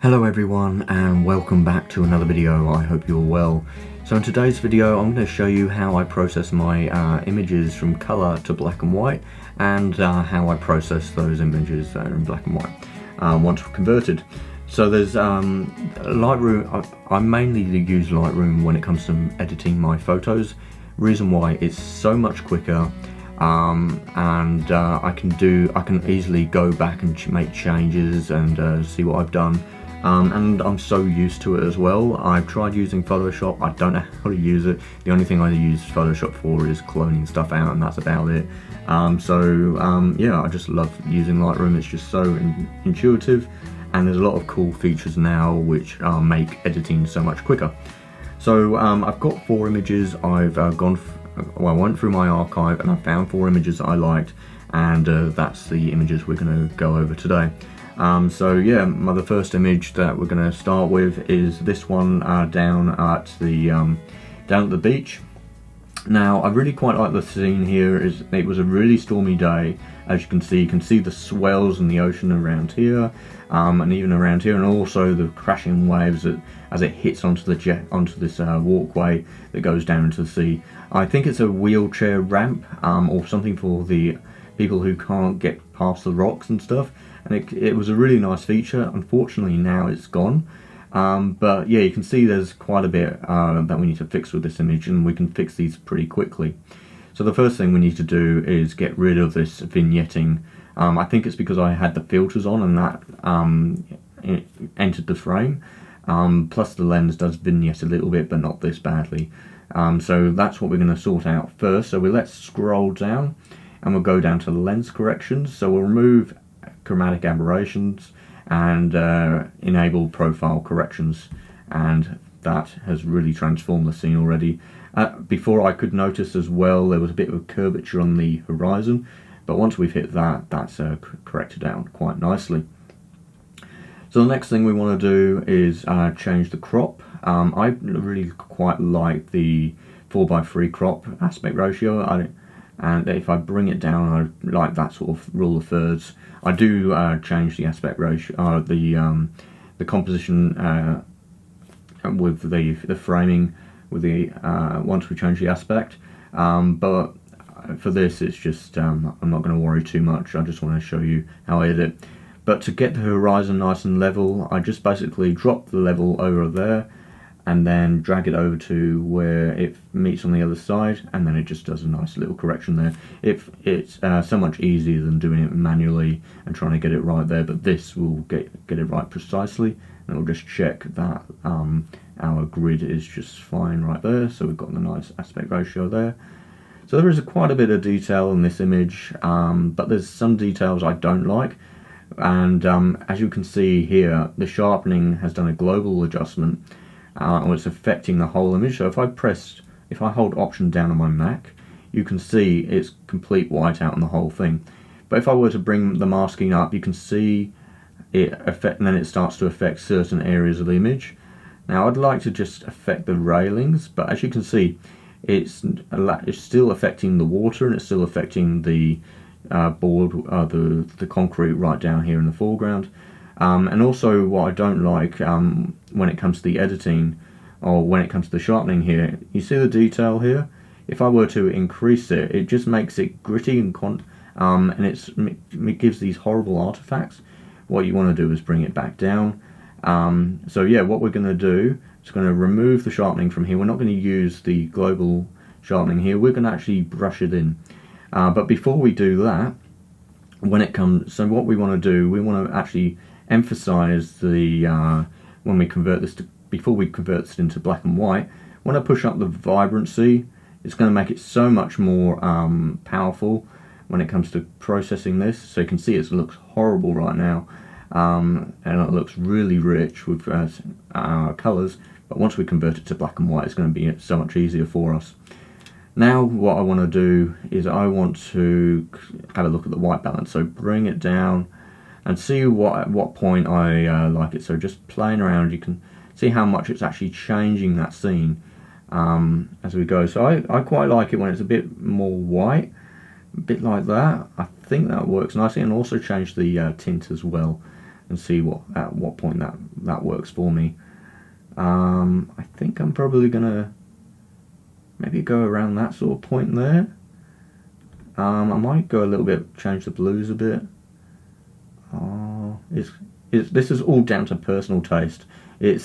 Hello everyone and welcome back to another video. I hope you're well. So in today's video I'm going to show you how I process my images from colour to black and white, and how I process those images that are in black and white once converted. So there's Lightroom. I mainly use Lightroom when it comes to editing my photos. Reason why, it's so much quicker, and I can easily go back and make changes and see what I've done. And I'm so used to it as well. I've tried using Photoshop. I don't know how to use it. The only thing I use Photoshop for is cloning stuff out, and that's about it. Yeah, I just love using Lightroom. It's just so intuitive, and there's a lot of cool features now which make editing so much quicker. So I've got 4 images. I went through my archive and I found 4 images that I liked, and that's the images we're going to go over today. So yeah, the first image that we're going to start with is this one down at the beach. Now I really quite like the scene here. It was a really stormy day. As you can see the swells in the ocean around here, and even around here, and also the crashing waves as it hits onto this walkway that goes down into the sea. I think it's a wheelchair ramp or something for the people who can't get past the rocks and stuff. And it was a really nice feature. Unfortunately now it's gone, but yeah, you can see there's quite a bit that we need to fix with this image, and we can fix these pretty quickly. So the first thing we need to do is get rid of this vignetting. I think it's because I had the filters on and that it entered the frame. Plus the lens does vignette a little bit, but not this badly. So that's what we're going to sort out first. So let's scroll down and we'll go down to lens corrections. So we'll remove chromatic aberrations and enable profile corrections, and that has really transformed the scene already. Before I could notice as well there was a bit of a curvature on the horizon, but once we've hit that, that's corrected down quite nicely. So the next thing we want to do is change the crop. I really quite like the 4:3 crop aspect ratio, and if I bring it down, I like that sort of rule of thirds. I do change the aspect ratio, the composition with the framing with the once we change the aspect. But for this, it's just I'm not going to worry too much. I just want to show you how I edit. But to get the horizon nice and level, I just basically drop the level over there, and then drag it over to where it meets on the other side, and then it just does a nice little correction there. It's so much easier than doing it manually and trying to get it right there, but this will get it right precisely, and it'll just check that our grid is just fine right there. So we've got the nice aspect ratio there. So there is quite a bit of detail in this image, but there's some details I don't like. And as you can see here, the sharpening has done a global adjustment, and it's affecting the whole image. So if I hold Option down on my Mac, you can see it's complete whiteout on the whole thing. But if I were to bring the masking up, you can see it affect, and then it starts to affect certain areas of the image. Now I'd like to just affect the railings, but as you can see, it's still affecting the water, and it's still affecting the board, the concrete right down here in the foreground. And also what I don't like when it comes to the editing, or when it comes to the sharpening here, you see the detail here? If I were to increase it, it just makes it gritty and it gives these horrible artifacts. What you want to do is bring it back down. So yeah, what we're going to do is going to remove the sharpening from here. We're not going to use the global sharpening here. We're going to actually brush it in. But before we do that, so what we want to do, we want to actually emphasize the when we convert this to, before we convert this into black and white, when I push up the vibrancy, it's going to make it so much more powerful when it comes to processing this. So you can see it looks horrible right now, and it looks really rich with colors, but once we convert it to black and white, it's going to be so much easier for us. Now what I want to do is I want to have a look at the white balance. So bring it down and see at what point I like it. So just playing around, you can see how much it's actually changing that scene as we go. So I quite like it when it's a bit more white, a bit like that. I think that works nicely, and also change the tint as well. and see at what point that works for me. I think I'm probably gonna maybe go around that sort of point there. I might go a little bit, change the blues a bit. This is all down to personal taste. It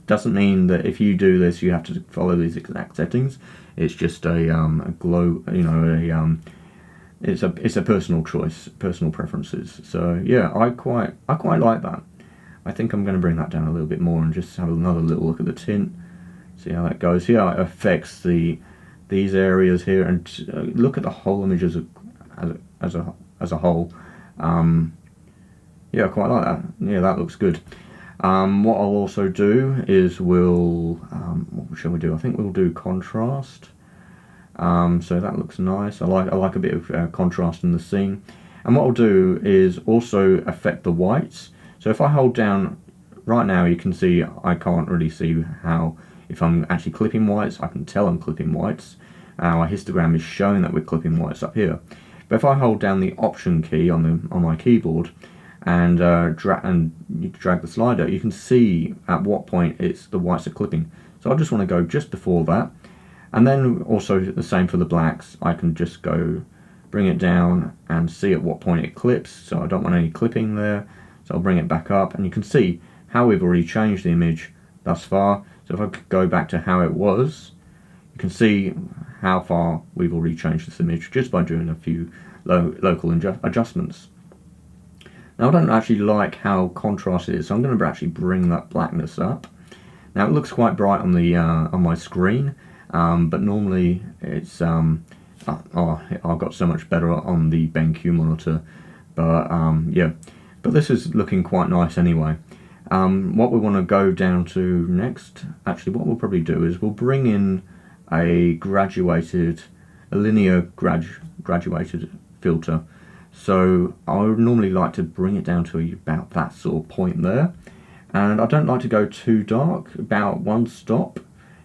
doesn't mean that if you do this you have to follow these exact settings. It's just a glow, it's a personal choice, personal preferences. So yeah, I quite like that. I think I'm going to bring that down a little bit more and just have another little look at the tint, see how that goes. Yeah, it affects these areas here, and look at the whole image as a whole. Yeah, I quite like that. Yeah, that looks good. What I'll also do is what shall we do? I think we'll do contrast. So that looks nice. I like a bit of contrast in the scene. And what I'll do is also affect the whites. So if I hold down, right now you can see I can't really see how, if I'm actually clipping whites. I can tell I'm clipping whites. Our histogram is showing that we're clipping whites up here. But if I hold down the Option key on my keyboard and drag the slider, you can see at what point the whites are clipping. So I just want to go just before that. And then also the same for the blacks. I can just go bring it down and see at what point it clips. So I don't want any clipping there. So I'll bring it back up, and you can see how we've already changed the image thus far. So if I could go back to how it was, you can see how far we've already changed this image just by doing a few local adjustments. Now I don't actually like how contrasted it is, so I'm going to actually bring that blackness up. Now it looks quite bright on my screen, but normally it's I got so much better on the BenQ monitor. But yeah, but this is looking quite nice anyway. What we want to go down to next, actually what we'll probably do is we'll bring in a linear graduated filter. So I would normally like to bring it down to about that sort of point there, and I don't like to go too dark, about one stop,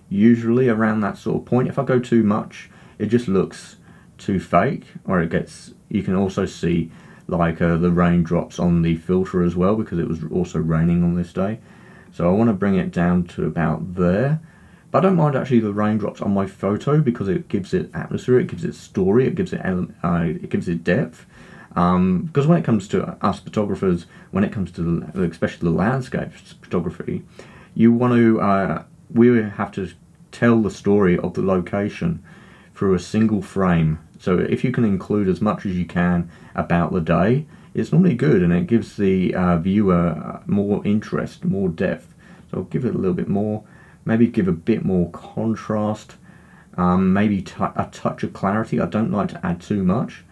usually around that sort of point. If I go too much, it just looks too fake, or you can also see like the raindrops on the filter as well, because it was also raining on this day. So I want to bring it down to about there. But I don't mind actually the raindrops on my photo, because it gives it atmosphere, it gives it story, it gives it depth. Because when it comes to us photographers, when it comes to especially the landscape photography, we have to tell the story of the location through a single frame. So if you can include as much as you can about the day, it's normally good, and it gives the viewer more interest, more depth. So I'll give it a little bit more, maybe give a bit more contrast, maybe a touch of clarity. I don't like to add too much,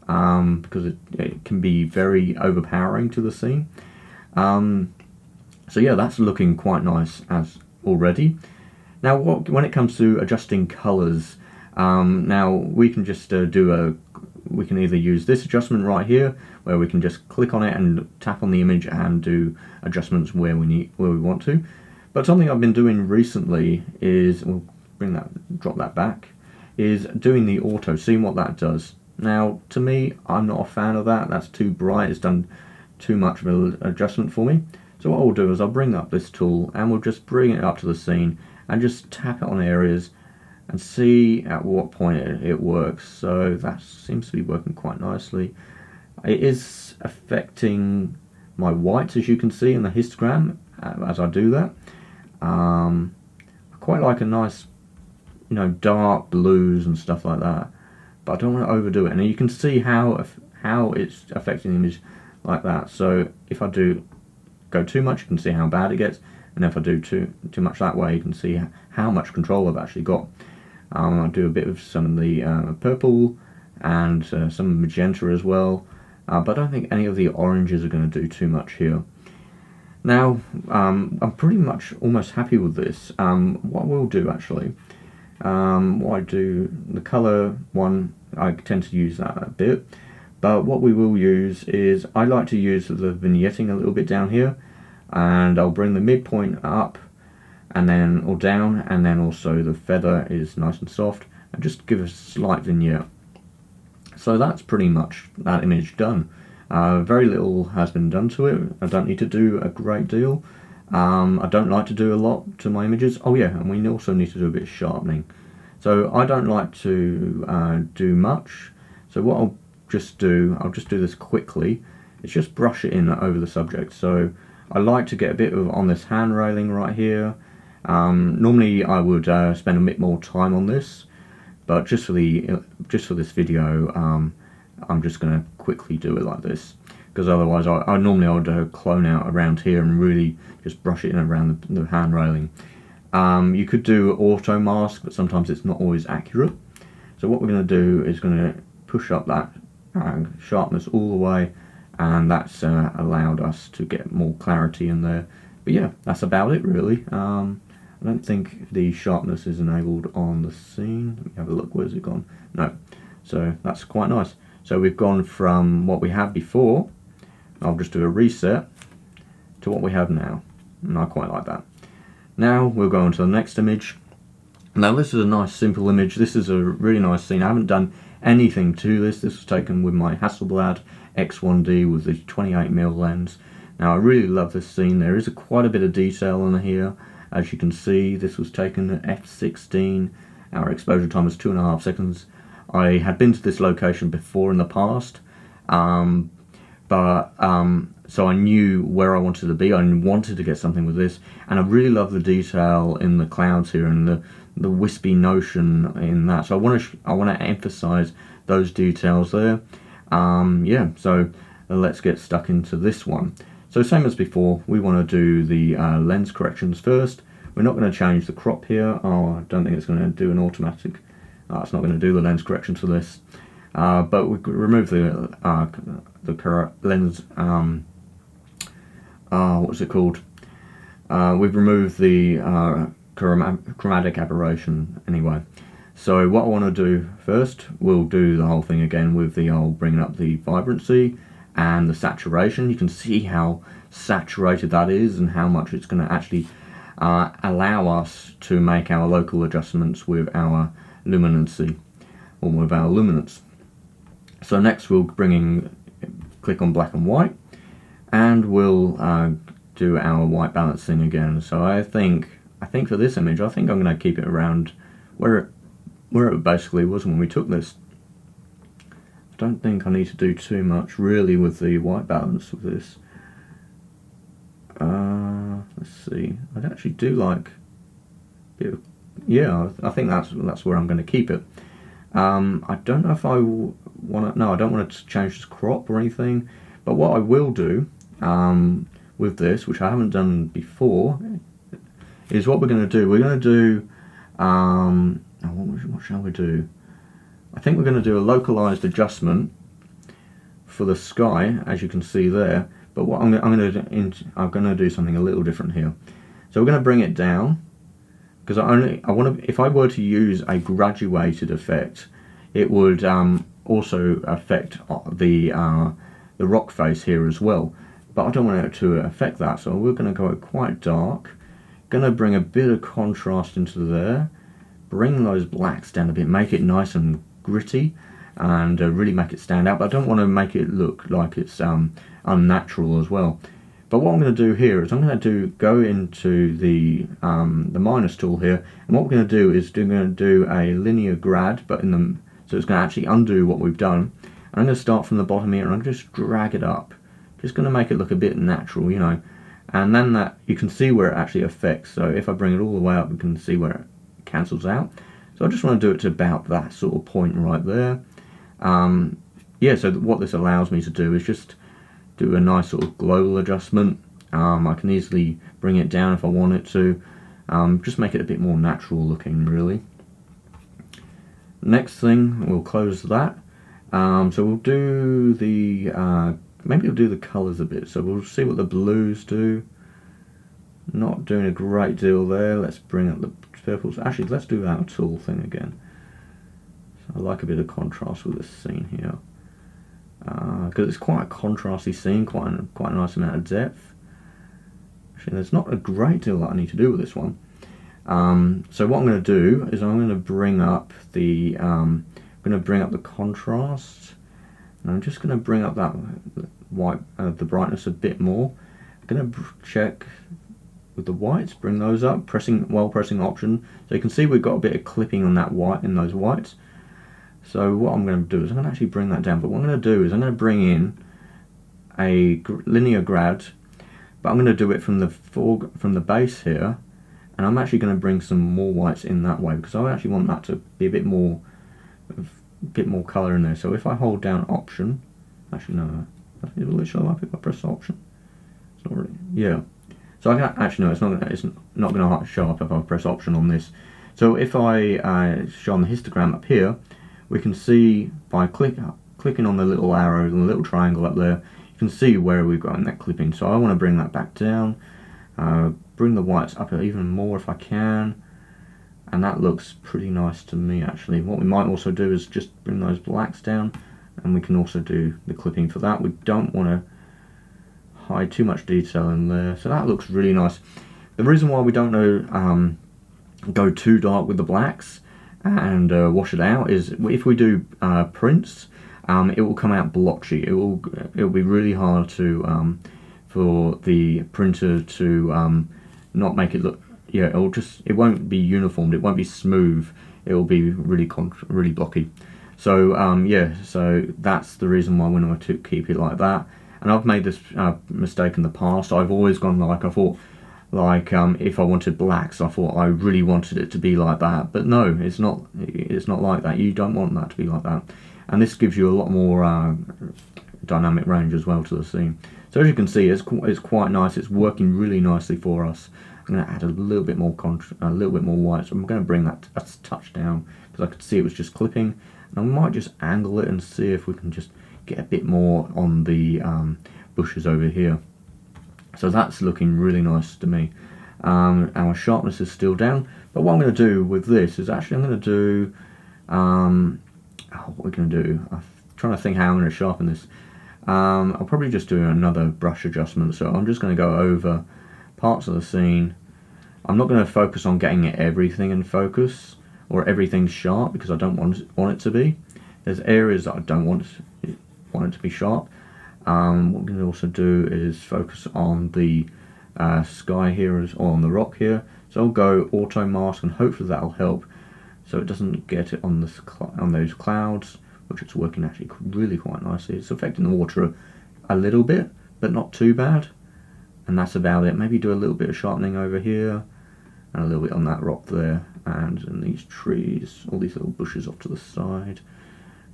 because it can be very overpowering to the scene. So yeah, that's looking quite nice as already. Now when it comes to adjusting colours, now we can just we can either use this adjustment right here, where we can just click on it and tap on the image and do adjustments where we want to. But something I've been doing recently is, we'll drop that back, is doing the auto, seeing what that does. Now, to me, I'm not a fan of that. That's too bright. It's done too much of an adjustment for me. So what I'll do is I'll bring up this tool, and we'll just bring it up to the scene and just tap it on areas and see at what point it works. So that seems to be working quite nicely. It is affecting my whites, as you can see in the histogram, as I do that. I quite like a nice, dark blues and stuff like that, but I don't want to overdo it. And you can see how it's affecting the image like that. So if I go too much, you can see how bad it gets, and if I do too much that way, you can see how much control I've actually got. I'll do a bit of some of the purple and some magenta as well, but I don't think any of the oranges are going to do too much here. Now, I'm pretty much almost happy with this. What we'll do actually, the colour one, I tend to use that a bit, but what we will use is, I like to use the vignetting a little bit down here, and I'll bring the midpoint up or down, and then also the feather is nice and soft, and just give a slight vignette. So that's pretty much that image done. Very little has been done to it. I don't need to do a great deal. I don't like to do a lot to my images. Oh yeah, and we also need to do a bit of sharpening. So I don't like to do much. So what I'll just do this quickly. It's just brush it in over the subject. So I like to get a bit of on this hand railing right here. Normally I would spend a bit more time on this, but just for this video, I'm just going to quickly do it like this, because otherwise I normally would clone out around here and really just brush it in around the hand railing. You could do auto mask, but sometimes it's not always accurate. So what we're going to do is going to push up that sharpness all the way, and that's allowed us to get more clarity in there. But yeah, that's about it really. I don't think the sharpness is enabled on the scene. Let me have a look. Where's it gone? No. So that's quite nice. So we've gone from what we had before, I'll just do a reset, to what we have now, and I quite like that. Now we'll go on to the next image. Now this is a nice simple image. This is a really nice scene. I haven't done anything to this. This was taken with my Hasselblad X1D with the 28mm lens. Now I really love this scene. There is quite a bit of detail in here. As you can see, this was taken at f16. Our exposure time was 2.5 seconds. I had been to this location before in the past, so I knew where I wanted to be. I wanted to get something with this, and I really love the detail in the clouds here and the wispy notion in that. So I want to emphasize those details there. Yeah, so let's get stuck into this one. So same as before, we want to do the lens corrections first. We're not going to change the crop here. Oh, I don't think it's going to do an automatic. It's not going to do the lens corrections for this. But we could remove the lens. What's it called? We've removed the chromatic aberration anyway. So what I want to do first, we'll do the whole thing again with the bringing up the vibrancy and the saturation. You can see how saturated that is and how much it's going to actually allow us to make our local adjustments with our luminancy, or with our luminance. So next we'll click on black and white, and we'll do our white balancing again. So I think for this image, I think I'm going to keep it around where it basically was when we took this. I don't think I need to do too much really with the white balance with this. Let's see. I actually do like a bit of, yeah, I think that's where I'm going to keep it. I don't know if I want to. No, I don't want to change this crop or anything. But what I will do with this, which I haven't done before, is what we're going to do. We're going to do. What shall we do? I think we're going to do a localized adjustment for the sky, as you can see there. But what I'm going to do something a little different here. So we're going to bring it down, because if I were to use a graduated effect, it would also affect the rock face here as well. But I don't want it to affect that, so we're going to go quite dark. Going to bring a bit of contrast into there. Bring those blacks down a bit, make it nice and gritty, and really make it stand out. But I don't want to make it look like it's unnatural as well. But what I'm going to do here is I'm going to go into the minus tool here, and what we're going to do is we're going to do a linear grad, but so it's going to actually undo what we've done. And I'm going to start from the bottom here, and I'm just drag it up, just going to make it look a bit natural, you know. And then that you can see where it actually affects. So if I bring it all the way up, you can see where it cancels out. So I just want to do it to about that sort of point right there. Yeah, so what this allows me to do is just do a nice sort of global adjustment. I can easily bring it down if I want it to. Just make it a bit more natural looking, really. Next thing, we'll close that. So we'll do the, maybe we'll do the colours a bit. So we'll see what the blues do. Not doing a great deal there. Let's bring up the purples. Actually, let's do our tool thing again. So I like a bit of contrast with this scene here. Because it's quite a contrasty scene, quite a nice amount of depth. Actually, there's not a great deal that I need to do with this one. So what I'm going to do is I'm going to bring up the contrast, and I'm just going to bring up the brightness a bit more. I'm going to check with the whites, bring those up, pressing Option, so you can see we've got a bit of clipping on that white in those whites. So what I'm going to do is I'm going to actually bring that down, but what I'm going to do is I'm going to bring in a linear grad, but I'm going to do it from the base here, and I'm actually going to bring some more whites in that way because I actually want that to be a bit more colour in there. So if I hold down Option, actually no, will it show up if I press Option? It's not really, yeah. So I can actually no, it's not going to show up if I press Option on this. So if I show on the histogram up here, we can see by clicking on the little arrow and the little triangle up there, you can see where we've got in that clipping. So I want to bring that back down, bring the whites up even more if I can, and that looks pretty nice to me actually. What we might also do is just bring those blacks down, and we can also do the clipping for that. We don't want to hide too much detail in there, so that looks really nice. The reason why we don't know go too dark with the blacks and wash it out is if we do prints, it will come out blotchy. It will be really hard to for the printer to not make it look, yeah, it won't be uniformed, it won't be smooth, it will be really blocky. So yeah, so that's the reason why we want to keep it like that. And I've made this mistake in the past. I've always gone like, if I wanted blacks, I thought I really wanted it to be like that. But no, it's not like that. You don't want that to be like that. And this gives you a lot more dynamic range as well to the scene. So as you can see, it's quite nice. It's working really nicely for us. I'm going to add a little bit more white. So I'm going to bring that a touch down because I could see it was just clipping. And I might just angle it and see if we can just get a bit more on the bushes over here. So that's looking really nice to me. Our sharpness is still down, but what I'm going to do with this is actually I'm going to do what we're going to do. I'm trying to think how I'm going to sharpen this. I'll probably just do another brush adjustment. So I'm just going to go over parts of the scene. I'm not going to focus on getting everything in focus or everything sharp because I don't want it to be. There's areas that I don't want it to be sharp. What I'm going to also do is focus on the sky here or on the rock here. So I'll go auto mask and hopefully that'll help so it doesn't get it on those clouds, which it's working actually really quite nicely. It's affecting the water a little bit, but not too bad. And that's about it. Maybe do a little bit of sharpening over here and a little bit on that rock there, and in these trees, all these little bushes off to the side,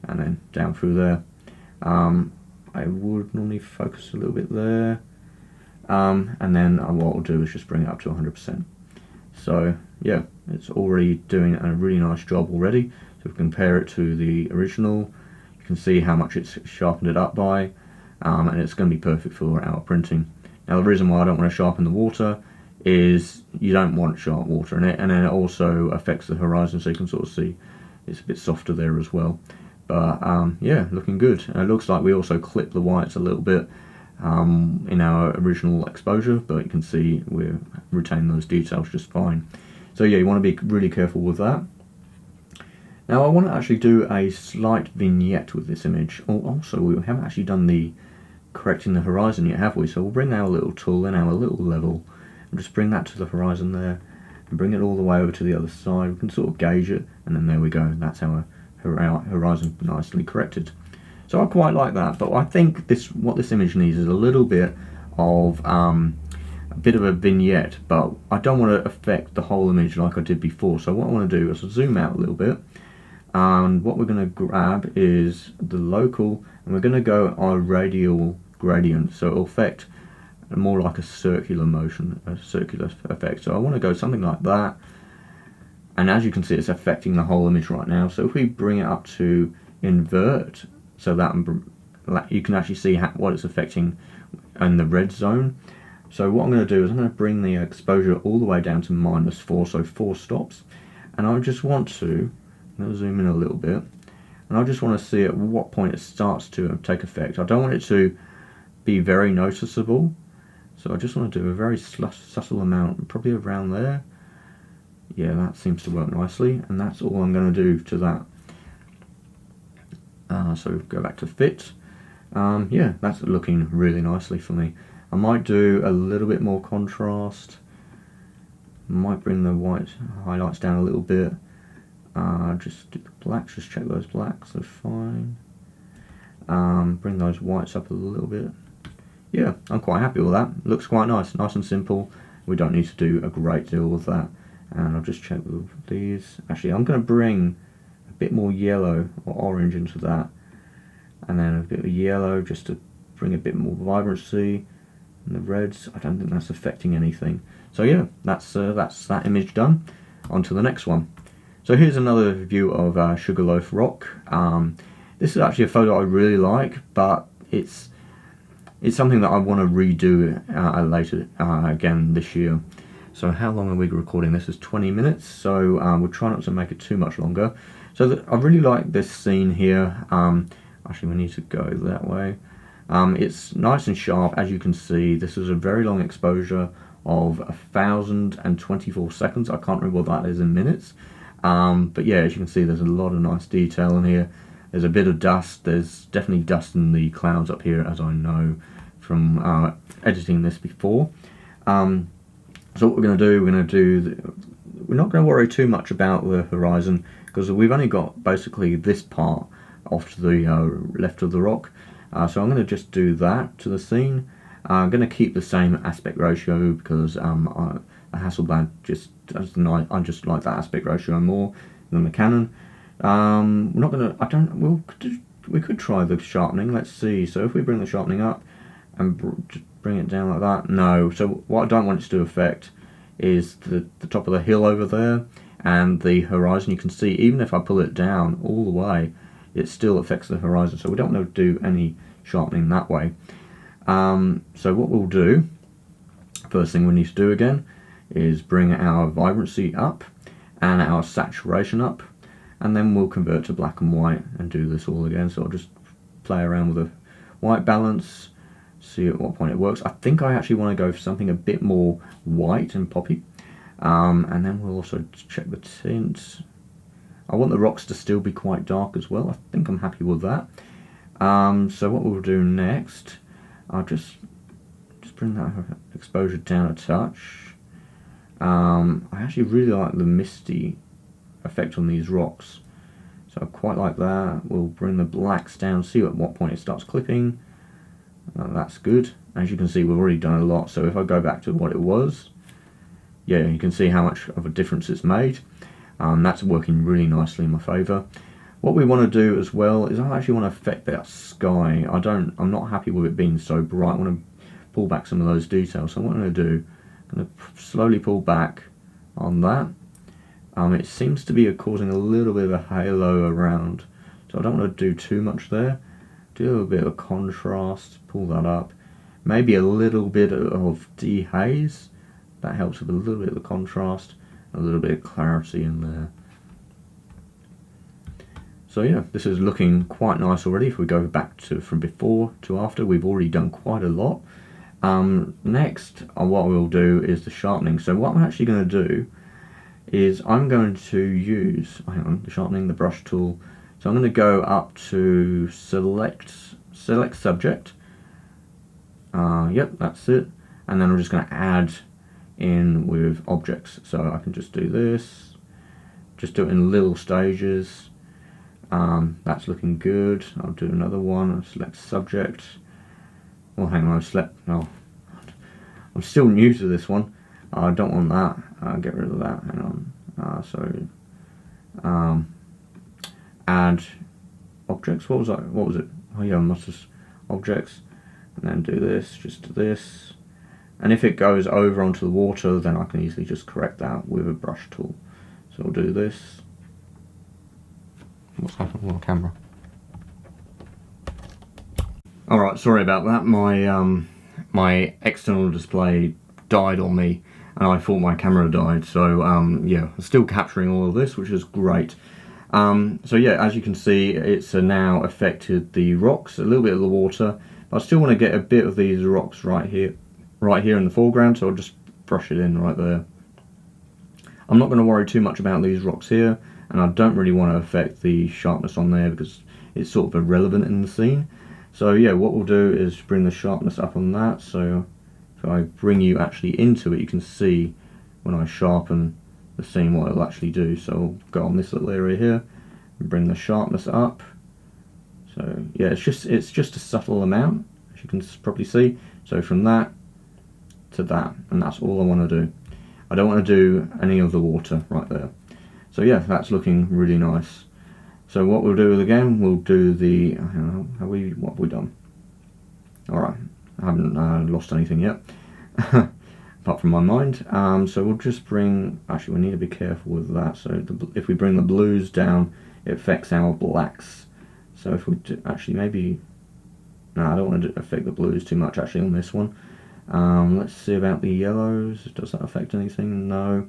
and then down through there. I would normally focus a little bit there, and then what I'll do is just bring it up to 100%. So yeah, it's already doing a really nice job already. So if we compare it to the original, you can see how much it's sharpened it up by, and it's going to be perfect for our printing. Now the reason why I don't want to sharpen the water is you don't want sharp water in it, and then it also affects the horizon, so you can sort of see it's a bit softer there as well. But yeah, looking good. And it looks like we also clipped the whites a little bit in our original exposure, but you can see we're retaining those details just fine. So yeah, you want to be really careful with that. Now I want to actually do a slight vignette with this image. Also, we haven't actually done the correcting the horizon yet, have we? So we'll bring our little tool in, our little level, and just bring that to the horizon there, and bring it all the way over to the other side. We can sort of gauge it, and then there we go. That's our horizon nicely corrected. So I quite like that, but I think what this image needs is a little bit of a vignette, but I don't want to affect the whole image like I did before. So what I want to do is zoom out a little bit, and what we're going to grab is the local, and we're going to go our radial gradient, so it'll affect more like a circular motion, a circular effect. So I want to go something like that, and as you can see, it's affecting the whole image right now. So if we bring it up to invert, so that you can actually see what it's affecting in the red zone. So what I'm going to do is I'm going to bring the exposure all the way down to -4, so 4 stops, and I just want to, I'm going to zoom in a little bit, and I just want to see at what point it starts to take effect. I don't want it to be very noticeable, so I just want to do a very subtle amount, probably around there. Yeah, that seems to work nicely, and that's all I'm going to do to that. So go back to fit, Yeah, that's looking really nicely for me. I might do a little bit more contrast. Might bring the white highlights down a little bit. Just do the blacks, just check those blacks, they're fine. Bring those whites up a little bit. Yeah, I'm quite happy with that. Looks quite nice and simple. We don't need to do a great deal with that. And I'll just check with these. Actually, I'm going to bring a bit more yellow or orange into that. And then a bit of yellow just to bring a bit more vibrancy. And the reds, I don't think that's affecting anything. So yeah, that's that image done. On to the next one. So here's another view of Sugarloaf Rock. This is actually a photo I really like, but it's something that I want to redo later again this year. So how long are we recording? This is 20 minutes, so we'll try not to make it too much longer. So I really like this scene here. Actually, we need to go that way. It's nice and sharp, as you can see. This is a very long exposure of 1,024 seconds. I can't remember what that is in minutes. But yeah, as you can see, there's a lot of nice detail in here. There's a bit of dust. There's definitely dust in the clouds up here, as I know from editing this before. So what we're going to do, we're not going to worry too much about the horizon, because we've only got basically this part off to the left of the rock. So I'm going to just do that to the scene. I'm going to keep the same aspect ratio because a Hasselblad I just like that aspect ratio more than the Canon. We're not going to. We could try the sharpening. Let's see. So if we bring the sharpening up and just bring it down like that. No. So what I don't want it to affect is the top of the hill over there and the horizon. You can see even if I pull it down all the way, it still affects the horizon. So we don't want to do any sharpening that way. So what we'll do, first thing we need to do again, is bring our vibrancy up and our saturation up, and then we'll convert to black and white and do this all again. So I'll just play around with the white balance, see at what point it works. I think I actually want to go for something a bit more white and poppy, and then we'll also check the tint. I want the rocks to still be quite dark as well. I think I'm happy with that. So what we'll do next, I'll just bring that exposure down a touch. I actually really like the misty effect on these rocks, so I quite like that. We'll bring the blacks down, see at what point it starts clipping. That's good. As you can see, we've already done a lot, so if I go back to what it was, yeah, you can see how much of a difference it's made. That's working really nicely in my favour. What we want to do as well is I actually want to affect that sky. I'm not happy with it being so bright. I want to pull back some of those details. So what I'm going to do, I'm going to slowly pull back on that. It seems to be causing a little bit of a halo around, so I don't want to do too much there. Do a bit of contrast, pull that up. Maybe a little bit of dehaze. That helps with a little bit of the contrast, a little bit of clarity in there. So yeah, this is looking quite nice already. If we go back to from before to after, we've already done quite a lot. Next, what we'll do is the sharpening. So what I'm actually going to do is I'm going to use, the sharpening, the brush tool. So I'm going to go up to select subject. Yep, that's it. And then I'm just going to add in with objects. So I can just do this, just do it in little stages. That's looking good. I'll do another one. I'll select subject. Well, hang on, I'm still new to this one. I don't want that. I'll get rid of that. Hang on. Add objects. What was it? Oh yeah, I must have objects, and then do this. Just do this. And if it goes over onto the water, then I can easily just correct that with a brush tool. So I'll do this. What's happening with my camera? Alright, sorry about that. My external display died on me and I thought my camera died, so yeah, I'm still capturing all of this, which is great. So yeah, as you can see, it's now affected the rocks, a little bit of the water, but I still want to get a bit of these rocks right here in the foreground, so I'll just brush it in right there. I'm not going to worry too much about these rocks here, and I don't really want to affect the sharpness on there because it's sort of irrelevant in the scene. So yeah, what we'll do is bring the sharpness up on that. So if I bring you actually into it, you can see when I sharpen the scene what it'll actually do. So I'll go on this little area here and bring the sharpness up. So yeah, it's just a subtle amount, as you can probably see. So from that to that, and that's all I want to do. I don't want to do any of the water right there. So yeah, that's looking really nice. So what we'll do again, we'll do the, what have we done? Alright, I haven't lost anything yet, apart from my mind. So we'll just bring, actually we need to be careful with that. So if we bring the blues down, it affects our blacks. So if we do, actually maybe, no, I don't want to affect the blues too much actually on this one. Let's see about the yellows. Does that affect anything? No.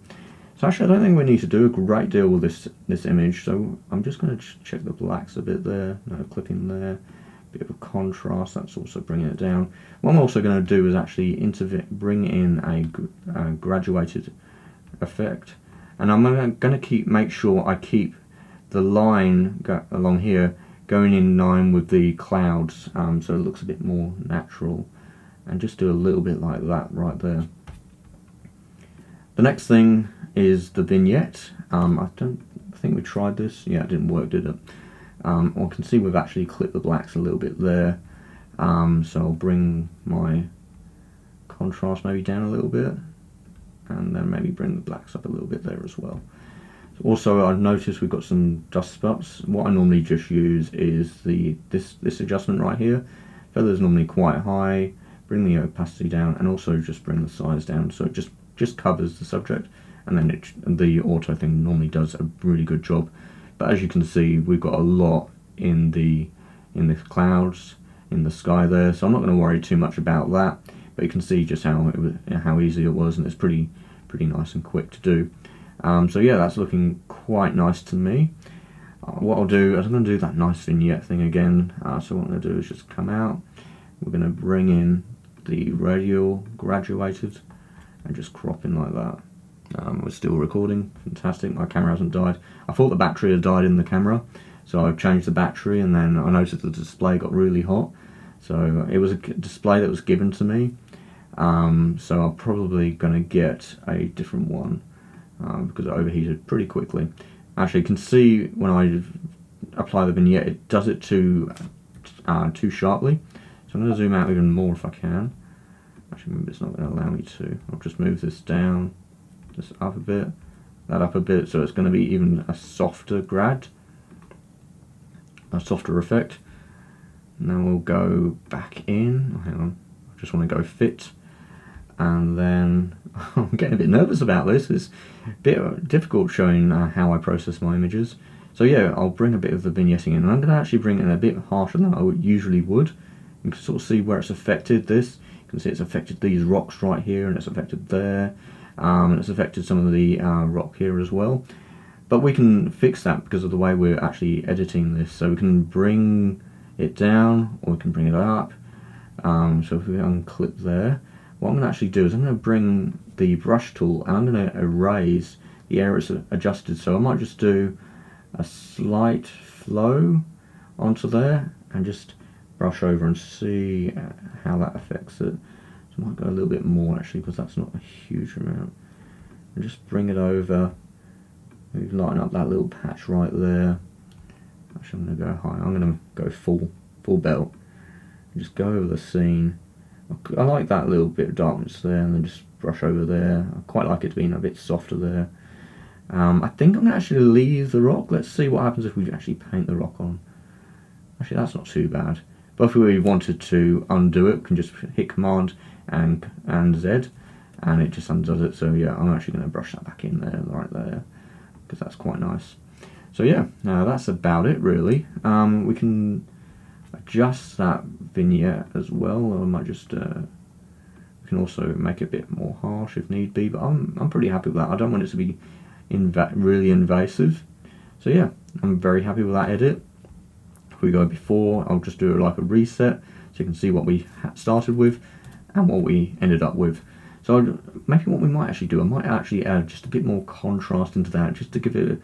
So actually I don't think we need to do a great deal with this image, so I'm just going to check the blacks a bit there. No, clipping there, bit of a contrast, that's also bringing it down. What I'm also going to do is actually bring in a graduated effect, and I'm going to make sure I keep the line along here going in line with the clouds, so it looks a bit more natural, and just do a little bit like that right there. The next thing is the vignette. I think we tried this. Yeah, it didn't work, did it? I can see we've actually clipped the blacks a little bit there. So I'll bring my contrast maybe down a little bit, and then maybe bring the blacks up a little bit there as well. Also, I've noticed we've got some dust spots. What I normally just use is this adjustment right here. Feather's normally quite high. Bring the opacity down, and also just bring the size down, so it just covers the subject, and then the auto thing normally does a really good job. But as you can see, we've got a lot in the clouds, in the sky there, so I'm not going to worry too much about that. But you can see just how easy it was, and it's pretty nice and quick to do. So yeah, that's looking quite nice to me. What I'll do is I'm going to do that nice vignette thing again. So what I'm going to do is just come out. We're going to bring in the radial graduated and just crop in like that. We're still recording, fantastic. My camera hasn't died. I thought the battery had died in the camera, so I've changed the battery, and then I noticed the display got really hot. So it was a display that was given to me, so I'm probably going to get a different one because it overheated pretty quickly. Actually, you can see when I apply the vignette, it does it too sharply. So I'm going to zoom out even more if I can. Actually, maybe it's not going to allow me to. I'll just move this down, just up a bit, that up a bit, so it's going to be even a softer grad, a softer effect. And then we'll go back in. Oh, hang on, I just want to go fit. And then, I'm getting a bit nervous about this. It's a bit difficult showing how I process my images. So yeah, I'll bring a bit of the vignetting in, and I'm going to actually bring it in a bit harsher than I usually would. You can sort of see where it's affected this. You can see it's affected these rocks right here, and it's affected there, and it's affected some of the rock here as well. But we can fix that because of the way we're actually editing this. So we can bring it down, or we can bring it up. So if we unclip there, what I'm going to actually do is I'm going to bring the brush tool, and I'm going to erase the area it's adjusted. So I might just do a slight flow onto there, and just brush over and see how that affects it. So I might go a little bit more actually, because that's not a huge amount. And just bring it over, maybe lighten up that little patch right there. Actually, I'm going to go high. I'm going to go full belt. Just go over the scene. I like that little bit of darkness there, and then just brush over there. I quite like it being a bit softer there. I think I'm going to actually leave the rock. Let's see what happens if we actually paint the rock on. Actually, that's not too bad. But if we wanted to undo it, we can just hit Command and Z, and it just undoes it. So yeah, I'm actually going to brush that back in there, right there, because that's quite nice. So yeah, that's about it really. We can adjust that vignette as well, or I might just we can also make it a bit more harsh if need be. But I'm pretty happy with that. I don't want it to be really invasive. So yeah, I'm very happy with that edit. If we go before, I'll just do like a reset, so you can see what we started with and what we ended up with. So maybe what we might actually do, I might actually add just a bit more contrast into that, just to give it,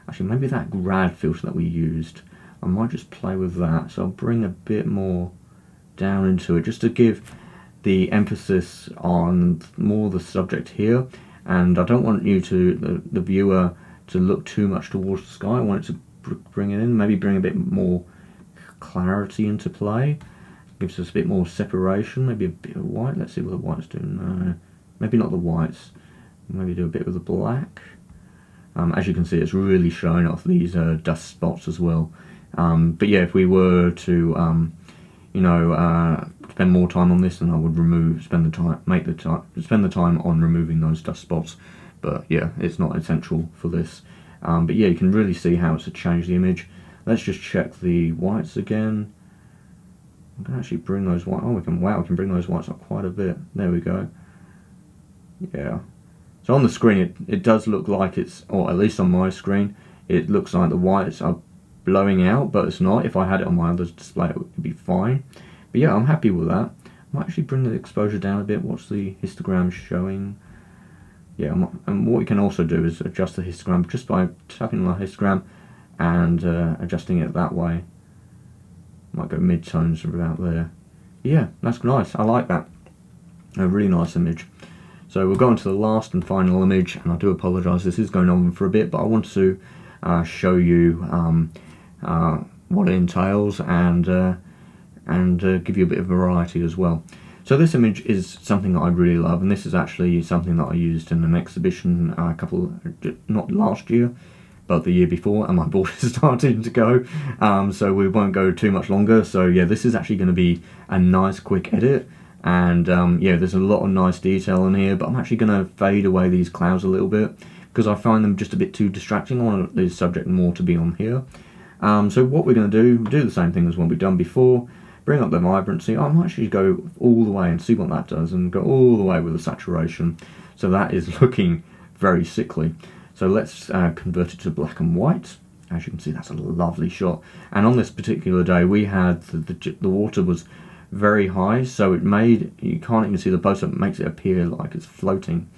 actually maybe that grad filter that we used, I might just play with that. So I'll bring a bit more down into it, just to give the emphasis on more the subject here. And I don't want you to, the viewer, to look too much towards the sky. I want it to bring it in, maybe bring a bit more clarity into play. Gives us a bit more separation, maybe a bit of white. Let's see what the white's doing. No, maybe not the whites. Maybe do a bit with the black. As you can see, it's really showing off these dust spots as well. But yeah, if we were to, you know, spend more time on this, then I would spend the time on removing those dust spots. But yeah, it's not essential for this. But yeah, you can really see how it's changed the image. Let's just check the whites again. I can actually bring those whites. Oh, we can bring those whites up quite a bit. There we go. Yeah. So on the screen, it does look like it's, or at least on my screen, it looks like the whites are blowing out, but it's not. If I had it on my other display, it would be fine. But yeah, I'm happy with that. I might actually bring the exposure down a bit. What's the histogram showing? Yeah, and what we can also do is adjust the histogram just by tapping on the histogram and adjusting it that way. Might go mid-tones about there. Yeah, that's nice. I like that. A really nice image. So we'll go on to the last and final image, and I do apologise, this is going on for a bit, but I want to show you what it entails and give you a bit of variety as well. So this image is something that I really love, and this is actually something that I used in an exhibition not last year, but the year before, and my board is starting to go, so we won't go too much longer. So yeah, this is actually going to be a nice quick edit. And yeah, there's a lot of nice detail in here, but I'm actually going to fade away these clouds a little bit because I find them just a bit too distracting. I want the subject more to be on here. So what we're going to do the same thing as what we've done before, bring up the vibrancy. I might actually go all the way and see what that does, and go all the way with the saturation. So that is looking very sickly. So let's convert it to black and white. As you can see, that's a lovely shot. And on this particular day, we had the water was very high, so it made, you can't even see the close-up, it makes it appear like it's floating.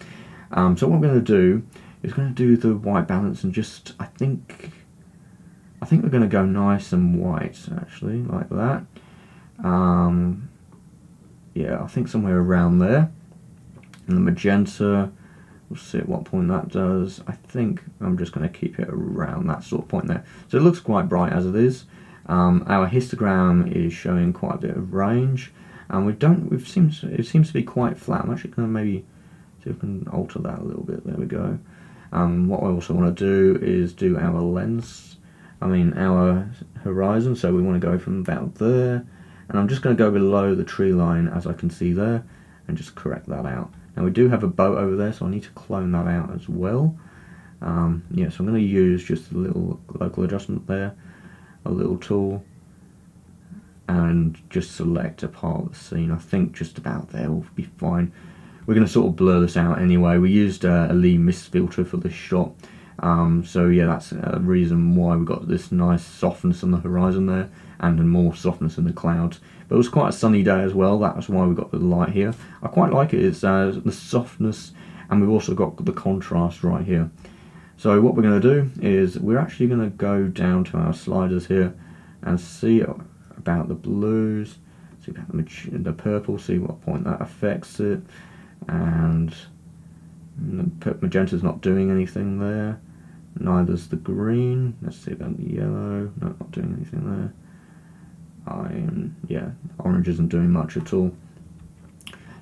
So what I'm going to do is going to do the white balance, and just I think we're going to go nice and white, actually, like that. Yeah, I think somewhere around there. And the magenta, we'll see at what point that does. I think I'm just going to keep it around that sort of point there. So it looks quite bright as it is. Our histogram is showing quite a bit of range, and it seems to be quite flat. I'm actually going to maybe see if we can alter that a little bit. There we go. What I also want to do is do our our horizon. So we want to go from about there, and I'm just going to go below the tree line, as I can see there, and just correct that out. Now we do have a boat over there, so I need to clone that out as well. Yeah, so I'm going to use just a little local adjustment there, a little tool, and just select a part of the scene. I think just about there will be fine. We're going to sort of blur this out anyway. We used a Lee mist filter for this shot, so yeah, that's a reason why we got this nice softness on the horizon there, and more softness in the clouds. But it was quite a sunny day as well. That's why we got the light here. I quite like it. It's the softness, and we've also got the contrast right here. So what we're going to do is we're actually going to go down to our sliders here and see about the blues, see about the purple, see what point that affects it, and the magenta's not doing anything there, neither's the green. Let's see about the yellow, no, not doing anything there. Yeah, orange isn't doing much at all.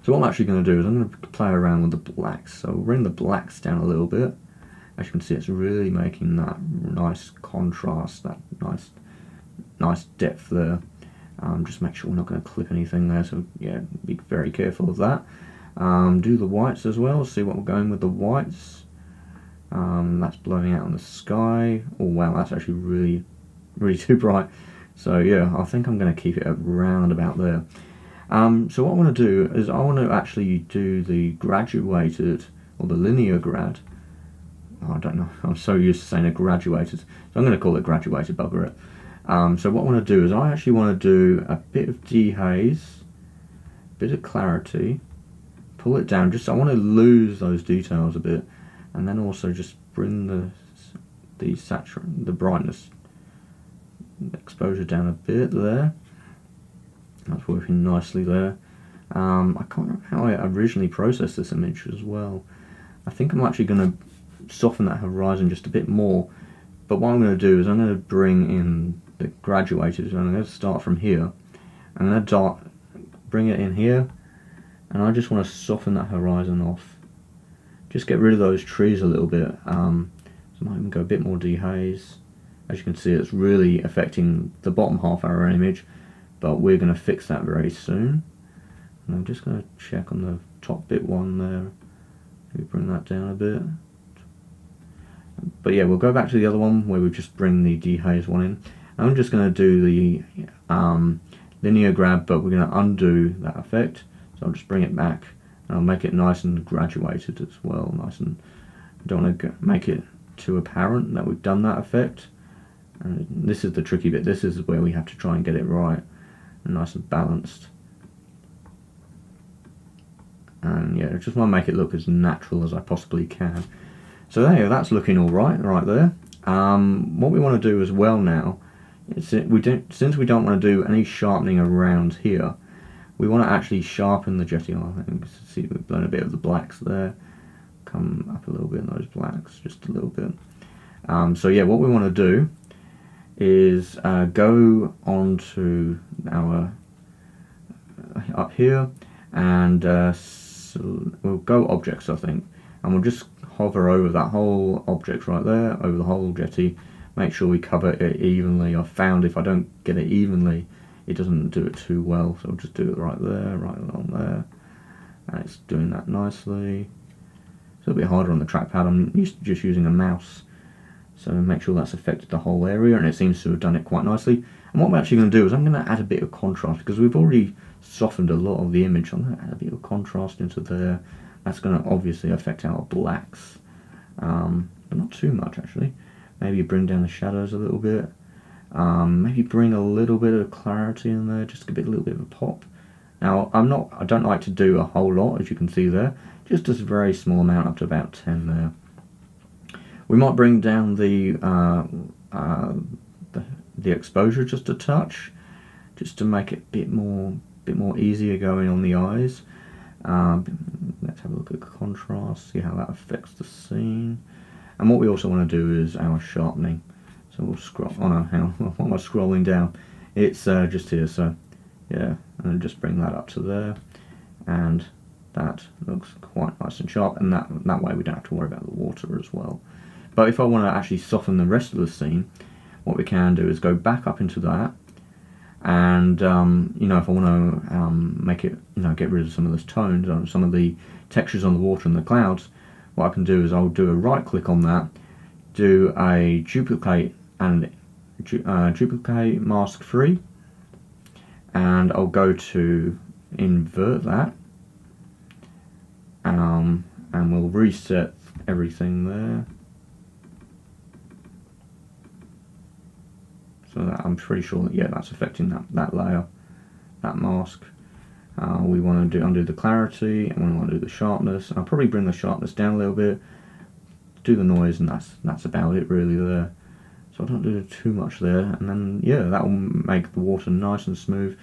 So what I'm actually going to do is I'm going to play around with the blacks. So we'll bring the blacks down a little bit. As you can see, it's really making that nice contrast, that nice depth there. Just make sure we're not going to clip anything there, so yeah, be very careful of that. Do the whites as well, see what we're going with the whites. That's blowing out in the sky. Oh wow, that's actually really too bright. So yeah, I think I'm going to keep it around about there. So what I want to do is I want to actually do the graduated, or the linear grad. I don't know, I'm so used to saying a graduated, so I'm going to call it graduated, bugger it. So what I want to do is I actually want to do a bit of dehaze, a bit of clarity, pull it down, just I want to lose those details a bit, and then also just bring the brightness, the exposure down a bit there, That's working nicely there. I can't remember how I originally processed this image as well. I think I'm actually going to soften that horizon just a bit more, but what I'm going to do is I'm going to bring in the graduated, and I'm going to start from here. I'm going to bring it in here, and I just want to soften that horizon off. Just get rid of those trees a little bit. So I might even go a bit more dehaze. As you can see, it's really affecting the bottom half of our image, but we're going to fix that very soon. And I'm just going to check on the top bit one there. Maybe bring that down a bit. But yeah, we'll go back to the other one where we just bring the dehaze one in. And I'm just going to do the linear grab, but we're going to undo that effect. So I'll just bring it back, and I'll make it nice and graduated as well. Nice, and I don't want to make it too apparent that we've done that effect. And this is the tricky bit. This is where we have to try and get it right and nice and balanced. And yeah, I just want to make it look as natural as I possibly can. So there, that's looking all right there. What we want to do as well now is since we don't want to do any sharpening around here, we want to actually sharpen the jetty. I think see we've blown a bit of the blacks there. Come up a little bit in those blacks, just a little bit. So yeah, what we want to do is go on to our up here, and so we'll go objects, I think, and we'll just hover over that whole object right there, over the whole jetty. Make sure we cover it evenly. I've found if I don't get it evenly, it doesn't do it too well, so I'll just do it right there, right along there, and it's doing that nicely. It's a little bit harder on the trackpad. I'm used to just using a mouse. So make sure that's affected the whole area, and it seems to have done it quite nicely. And what I'm actually going to do is I'm going to add a bit of contrast, because we've already softened a lot of the image. I'm going to add a bit of contrast into there. That's going to obviously affect our blacks, but not too much actually. Maybe bring down the shadows a little bit. Maybe bring a little bit of clarity in there, just a little bit of a pop. Now I don't like to do a whole lot, as you can see there. Just a very small amount, up to about 10 there. We might bring down the exposure just a touch, just to make it a bit more easier going on the eyes. Let's have a look at contrast, see how that affects the scene. And what we also want to do is our sharpening. So we'll scroll. Oh no, hang on. What am I scrolling down? It's just here. So yeah, and just bring that up to there, and that looks quite nice and sharp. And that way we don't have to worry about the water as well. But if I want to actually soften the rest of the scene, what we can do is go back up into that, and you know, if I want to make it, you know, get rid of some of those tones and some of the textures on the water and the clouds, what I can do is I'll do a right click on that, do a duplicate and duplicate mask free, and I'll go to invert that, and we'll reset everything there. So that, I'm pretty sure that, yeah, that's affecting that layer, that mask. We want to undo the clarity, and we want to do the sharpness. I'll probably bring the sharpness down a little bit, do the noise, and that's about it really there. So I don't do too much there, and then yeah, that will make the water nice and smooth.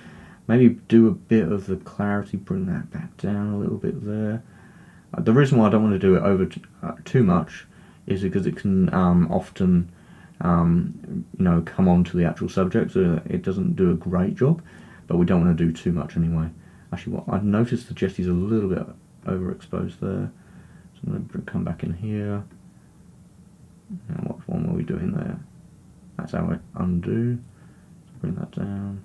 Maybe do a bit of the clarity, bring that back down a little bit there. The reason why I don't want to do it over too much is because it can often you know, come on to the actual subject, so it doesn't do a great job, but we don't want to do too much anyway. Actually, what I've noticed, the jetty's a little bit overexposed there, so I'm going to come back in here. And what one were we doing there? That's how I undo. So bring that down,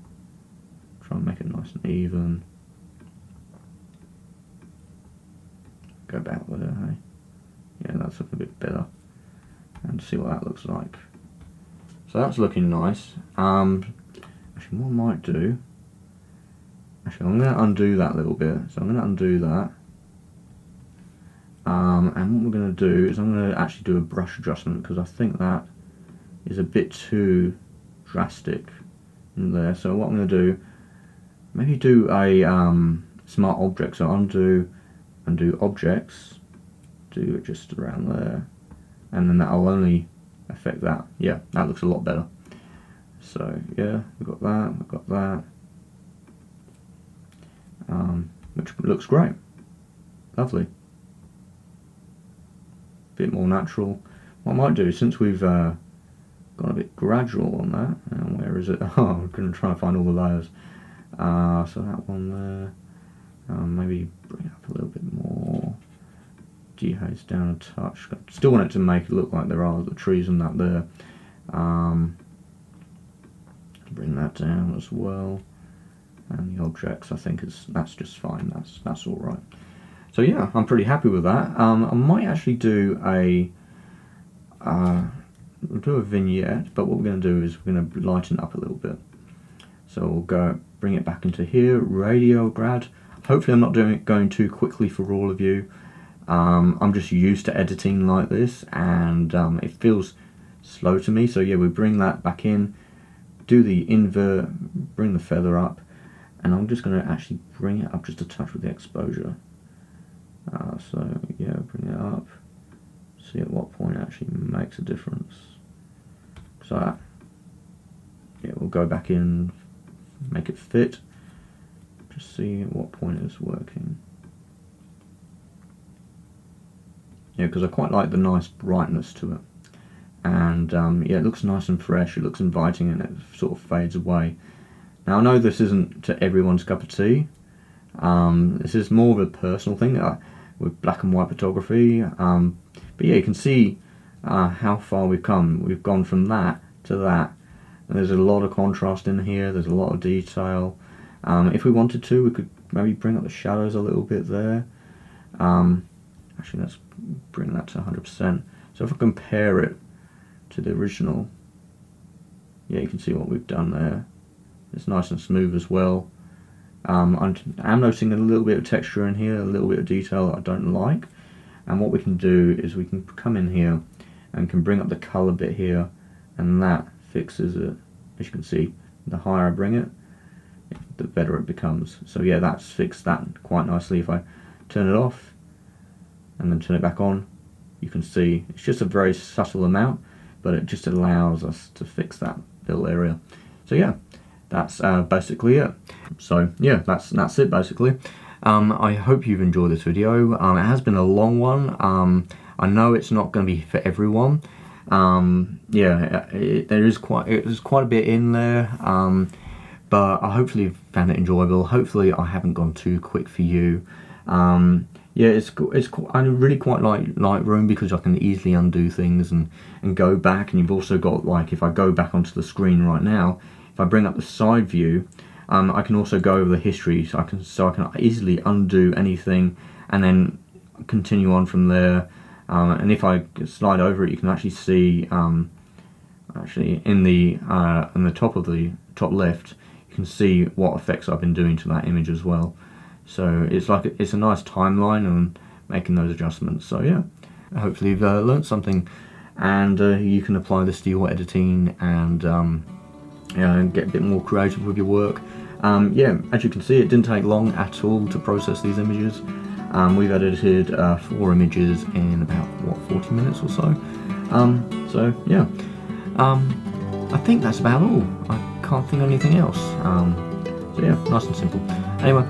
try and make it nice and even. Go back there, hey? Yeah, that's looking a bit better. And see what that looks like. So that's looking nice. Actually, what I might do, actually I'm going to undo that little bit. So I'm going to undo that. And what we're going to do is I'm going to actually do a brush adjustment, because I think that is a bit too drastic in there. So what I'm going to do, maybe do a smart object. So undo objects, do it just around there, and then that'll only affect that. Yeah, that looks a lot better. So yeah, we've got that, we've got that. which looks great. Lovely. Bit more natural. What I might do, since we've gone a bit gradual on that, and where is it? Oh, I'm going to try and find all the layers. So that one there, maybe bring it up a little bit more. Dehaze down a touch. Still want it to make it look like there are the trees and that there. Bring that down as well. And the objects, I think that's just fine. That's all right. So yeah, I'm pretty happy with that. I might actually do we'll do a vignette, but what we're going to do is we're going to lighten it up a little bit. So we'll go bring it back into here, radio grad. Hopefully I'm not doing it going too quickly for all of you. I'm just used to editing like this, and it feels slow to me. So yeah, we bring that back in, do the invert, bring the feather up, and I'm just going to actually bring it up just a touch with the exposure. So yeah, bring it up, see at what point it actually makes a difference. So yeah, we'll go back in, make it fit, just see at what point it's working. Yeah, because I quite like the nice brightness to it, and yeah, it looks nice and fresh, it looks inviting, and it sort of fades away. Now I know this isn't to everyone's cup of tea. This is more of a personal thing with black and white photography, but yeah, you can see how far we've come. We've gone from that to that, and there's a lot of contrast in here, there's a lot of detail. If we wanted to, we could maybe bring up the shadows a little bit there. Actually, let's bring that to 100%. So if I compare it to the original, yeah, you can see what we've done there. It's nice and smooth as well. I'm noticing a little bit of texture in here, a little bit of detail that I don't like. And what we can do is we can come in here and can bring up the color bit here, and that fixes it. As you can see, the higher I bring it, the better it becomes. So yeah, that's fixed that quite nicely. If I turn it off and then turn it back on, you can see it's just a very subtle amount, but it just allows us to fix that little area. So yeah, that's basically it. So yeah, that's it basically. I hope you've enjoyed this video. It has been a long one. I know it's not going to be for everyone. Yeah, there's quite a bit in there, but I hopefully you've found it enjoyable. Hopefully I haven't gone too quick for you. Yeah, I really quite like Lightroom because I can easily undo things and go back. And you've also got, like, if I go back onto the screen right now, if I bring up the side view, I can also go over the history, so I can easily undo anything and then continue on from there. And if I slide over it, you can actually see actually in the top left, you can see what effects I've been doing to that image as well. So it's a nice timeline and making those adjustments. So yeah, hopefully you've learned something, and you can apply this to your editing and get a bit more creative with your work. Yeah, as you can see, it didn't take long at all to process these images. We've edited 4 images in about, what, 40 minutes or so. So yeah, I think that's about all. I can't think of anything else. So yeah, nice and simple. Anyway,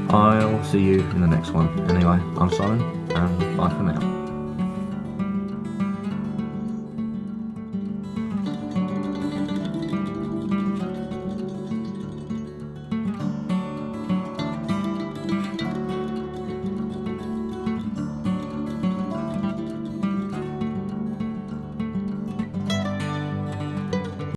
I'll see you in the next one. Anyway, I'm Simon, and bye for now.